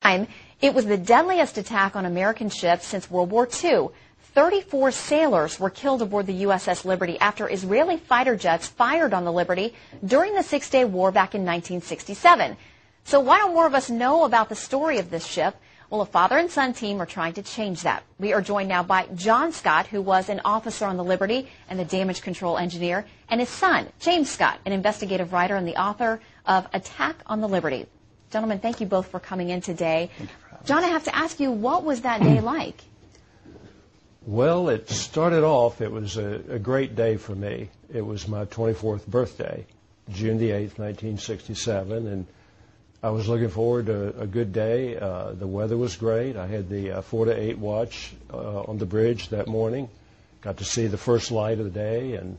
time, it was the deadliest attack on American ships since World War II. 34 sailors were killed aboard the USS Liberty after Israeli fighter jets fired on the Liberty during the Six-Day War back in 1967. So why don't more of us know about the story of this ship? Well, a father and son team are trying to change that. We are joined now by John Scott, who was an officer on the Liberty and the damage control engineer, and his son, James Scott, an investigative writer and the author of Attack on the Liberty. Gentlemen, thank you both for coming in today. Thank you for having John, I have to ask you, what was that day like? Well, it started off, it was a great day for me. It was my 24th birthday, June the 8th, 1967, and I was looking forward to a good day. The weather was great. I had the 4 to 8 watch on the bridge that morning. Got to see the first light of the day and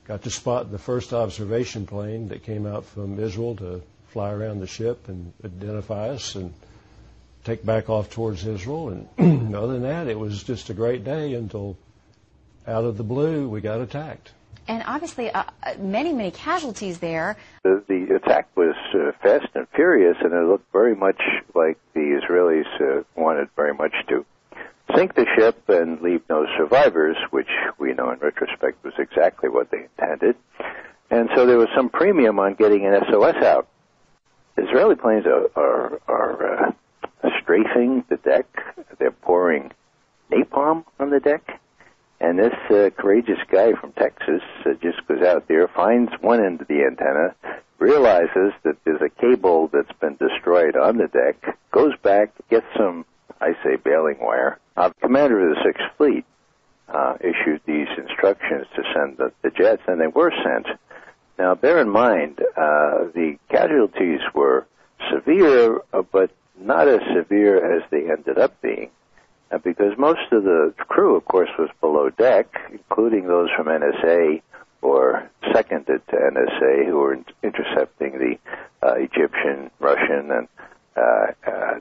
got to spot the first observation plane that came out from Israel to fly around the ship and identify us and take back off towards Israel. And other than that, it was just a great day until out of the blue we got attacked. And obviously, many casualties there. The attack was fast and furious, and it looked very much like the Israelis wanted very much to sink the ship and leave no survivors, which we know in retrospect was exactly what they intended. And so there was some premium on getting an SOS out. Israeli planes are strafing the deck. They're pouring napalm on the deck. And this courageous guy from Texas just goes out there, finds one end of the antenna, realizes that there's a cable that's been destroyed on the deck, goes back, gets some, I say, baling wire. The commander of the Sixth Fleet issued these instructions to send the jets, and they were sent. Now, bear in mind, the casualties were severe, but not as severe as they ended up being. Because most of the crew, of course, was below deck, including those from NSA or seconded to NSA who were intercepting the Egyptian, Russian, and,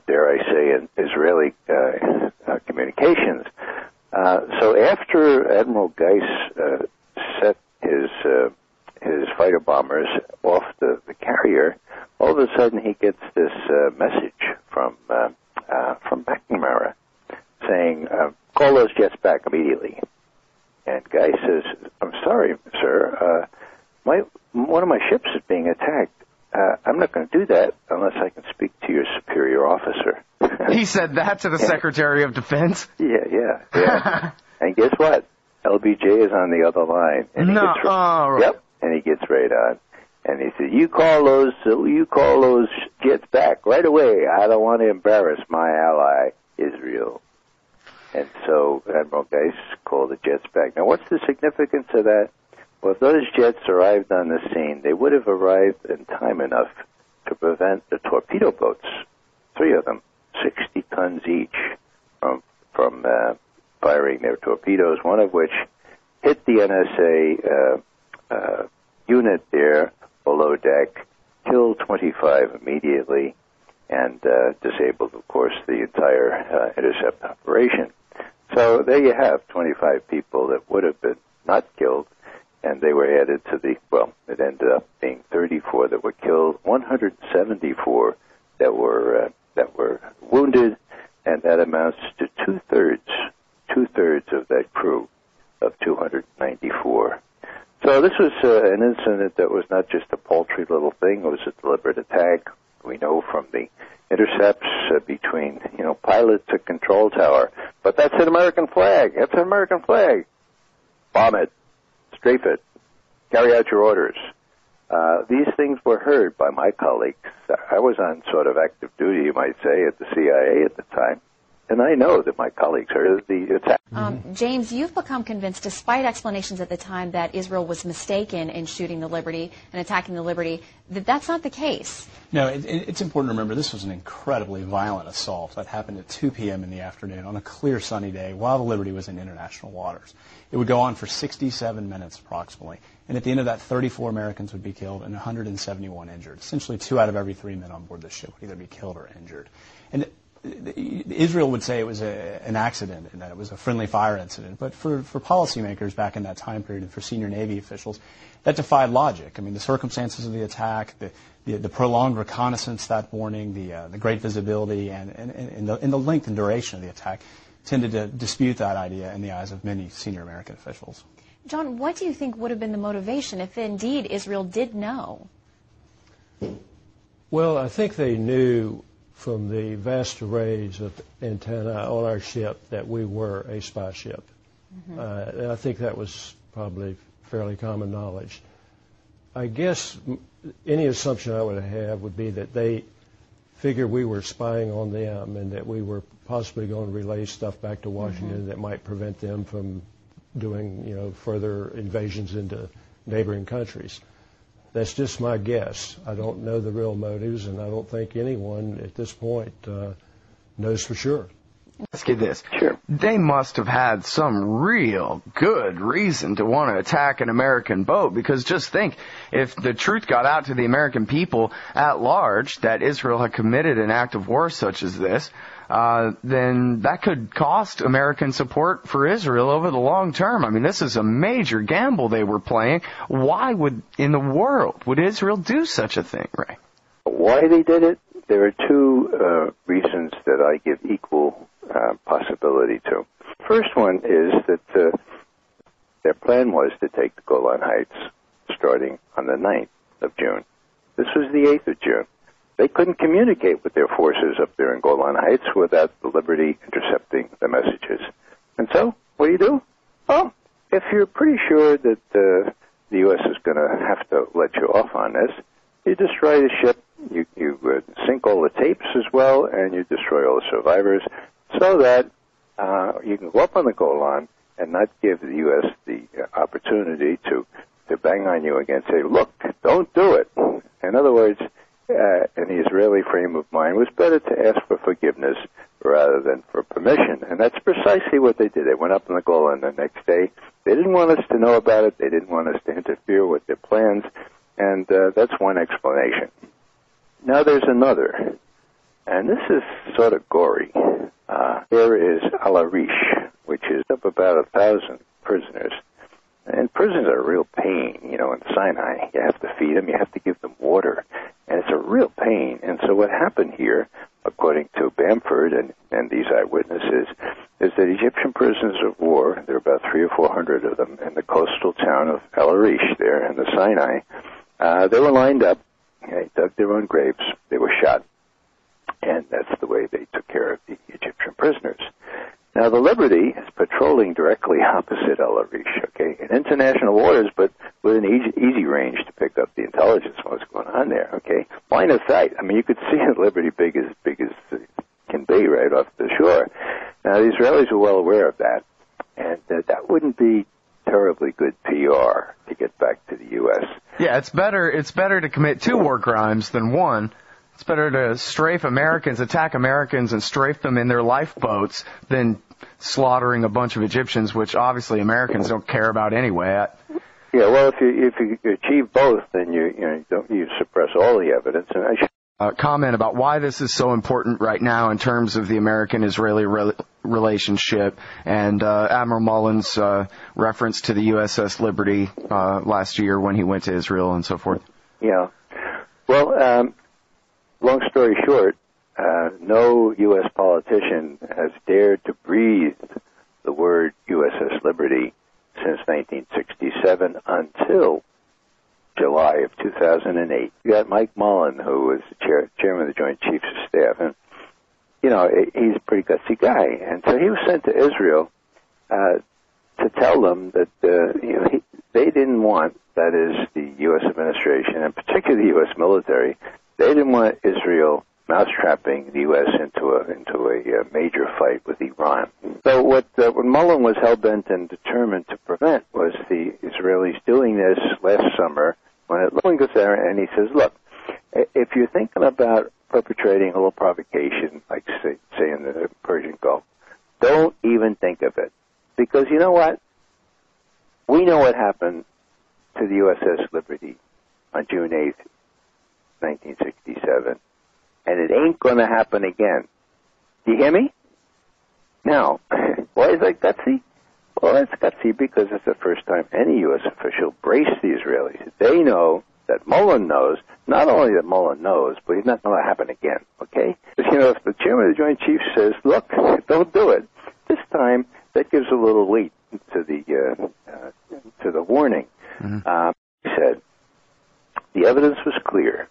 dare I say, Israeli communications. So after Admiral Geis set his fighter bombers off the carrier, all of a sudden he gets this message from McNamara, saying, call those jets back immediately. And Guy says, I'm sorry, sir, one of my ships is being attacked. I'm not going to do that unless I can speak to your superior officer. He said that to the Secretary of Defense? Yeah. And guess what? LBJ is on the other line. And he gets Yep, and he gets right on. And he said, you call those jets back right away. I don't want to embarrass my ally, Israel. And so Admiral Geis called the jets back. Now, what's the significance of that? Well, if those jets arrived on the scene, they would have arrived in time enough to prevent the torpedo boats, 3 of them, 60 tons each, from firing their torpedoes, one of which hit the NSA unit there below deck, killed 25 immediately, and disabled, of course, the entire intercept operation. So there you have 25 people that would have been not killed, and they were added to it ended up being 34 that were killed, 174 that were wounded, and that amounts to two-thirds of that crew of 294. So this was an incident that was not just a paltry little thing, it was a deliberate attack. We know from the intercepts between, pilot to control tower. But that's an American flag. That's an American flag. Bomb it. Strafe it. Carry out your orders. These things were heard by my colleagues. I was on sort of active duty, you might say, at the CIA at the time. And I know that my colleagues heard the attack. James, you've become convinced, despite explanations at the time that Israel was mistaken in shooting the Liberty and attacking the Liberty, that that's not the case. No, it's important to remember this was an incredibly violent assault that happened at 2 p.m. in the afternoon on a clear sunny day while the Liberty was in international waters. It would go on for 67 minutes approximately, and at the end of that, 34 Americans would be killed and 171 injured. Essentially 2 out of every 3 men on board the ship would either be killed or injured. And Israel would say it was an accident and that it was a friendly fire incident. But for policymakers back in that time period and for senior Navy officials, that defied logic. I mean, the circumstances of the attack, the prolonged reconnaissance that morning, the great visibility, and the length and duration of the attack tended to dispute that idea in the eyes of many senior American officials. John, what do you think would have been the motivation if indeed Israel did know? Well, I think they knew from the vast arrays of antennae on our ship that we were a spy ship. Mm-hmm. And I think that was probably fairly common knowledge. I guess any assumption I would have would be that they figured we were spying on them and that we were possibly going to relay stuff back to Washington mm-hmm. that might prevent them from doing, further invasions into neighboring countries. That's just my guess. I don't know the real motives, and I don't think anyone at this point knows for sure. Ask you this. Sure. They must have had some real good reason to want to attack an American boat, because just think, if the truth got out to the American people at large that Israel had committed an act of war such as this, then that could cost American support for Israel over the long term. I mean, this is a major gamble they were playing. Why in the world would Israel do such a thing, Ray? Why they did it? There are two reasons that I give equal possibility to. First one is that their plan was to take the Golan Heights starting on the 9th of June. This was the 8th of June. They couldn't communicate with their forces up there in Golan Heights without the Liberty intercepting the messages. And so, what do? Well, if you're pretty sure that the U.S. is going to have to let you off on this, you destroy the ship, you sink all the tapes as well, and you destroy all the survivors, so that you can go up on the Golan and not give the U.S. the opportunity to bang on you again and say, look, don't do it. In other words, in the Israeli frame of mind, it was better to ask for forgiveness rather than for permission. And that's precisely what they did. They went up on the Golan the next day. They didn't want us to know about it. They didn't want us to interfere with their plans. And that's one explanation. Now there's another. And this is sort of gory. There is Al-Arish, which is up about 1,000 prisoners. And prisoners are a real pain, in Sinai. You have to feed them, you have to give them water, and it's a real pain. And so what happened here, according to Bamford and these eyewitnesses, is that Egyptian prisoners of war, there are about 300 or 400 of them in the coastal town of El-Arish there in the Sinai, they were lined up, they dug their own graves, they were shot, and that's the way they took care of the Egyptian prisoners. Now, the Liberty is patrolling directly opposite El-Arish, okay, in international waters, but with an easy range to pick up the intelligence of what's going on there, okay. Line of sight. I mean, you could see the Liberty big as it can be right off the shore. Now, the Israelis were well aware of that, and that wouldn't be terribly good PR to get back to the U.S. Yeah, it's better to commit 2 war crimes than 1. It's better to strafe Americans, attack Americans, and strafe them in their lifeboats than slaughtering a bunch of Egyptians, which obviously Americans don't care about anyway. Yeah, well, if you achieve both, then you suppress all the evidence. And I should comment about why this is so important right now in terms of the American-Israeli relationship, and Admiral Mullen's reference to the USS Liberty last year when he went to Israel and so forth. Yeah. Well, long story short, no U.S. politician has dared to breathe the word USS Liberty since 1967 until July of 2008. You got Mike Mullen, who was the chairman of the Joint Chiefs of Staff, and he's a pretty gutsy guy, and so he was sent to Israel to tell them that they didn't want, that is, the U.S. administration, and particularly the U.S. military, they didn't want Israel mousetrapping the U.S. into a major fight with Iran. So what Mullen was hell-bent and determined to prevent was the Israelis doing this last summer when Mullen goes there and he says, look, if you're thinking about perpetrating a little provocation, like say in the Persian Gulf, don't even think of it. Because you know what? We know what happened to the USS Liberty on June 8th, 1967, and it ain't going to happen again. Do you hear me? Now, why is that gutsy? Well, it's gutsy because it's the first time any U.S. official braced the Israelis. They know that Mullen knows, not only that Mullen knows, but he's not going to happen again, okay? Because, if the chairman of the Joint Chiefs says, look, don't do it, this time that gives a little weight to the warning. Mm-hmm. He said, the evidence was clear.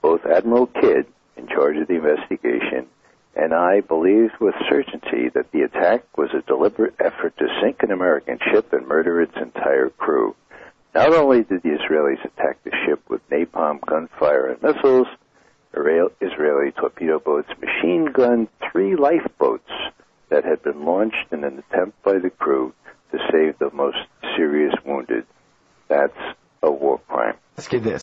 Both Admiral Kidd, in charge of the investigation, and I believed with certainty that the attack was a deliberate effort to sink an American ship and murder its entire crew. Not only did the Israelis attack the ship with napalm, gunfire, and missiles, Israeli torpedo boats machine gunned 3 lifeboats that had been launched in an attempt by the crew to save the most serious wounded. That's a war crime. Let's get this.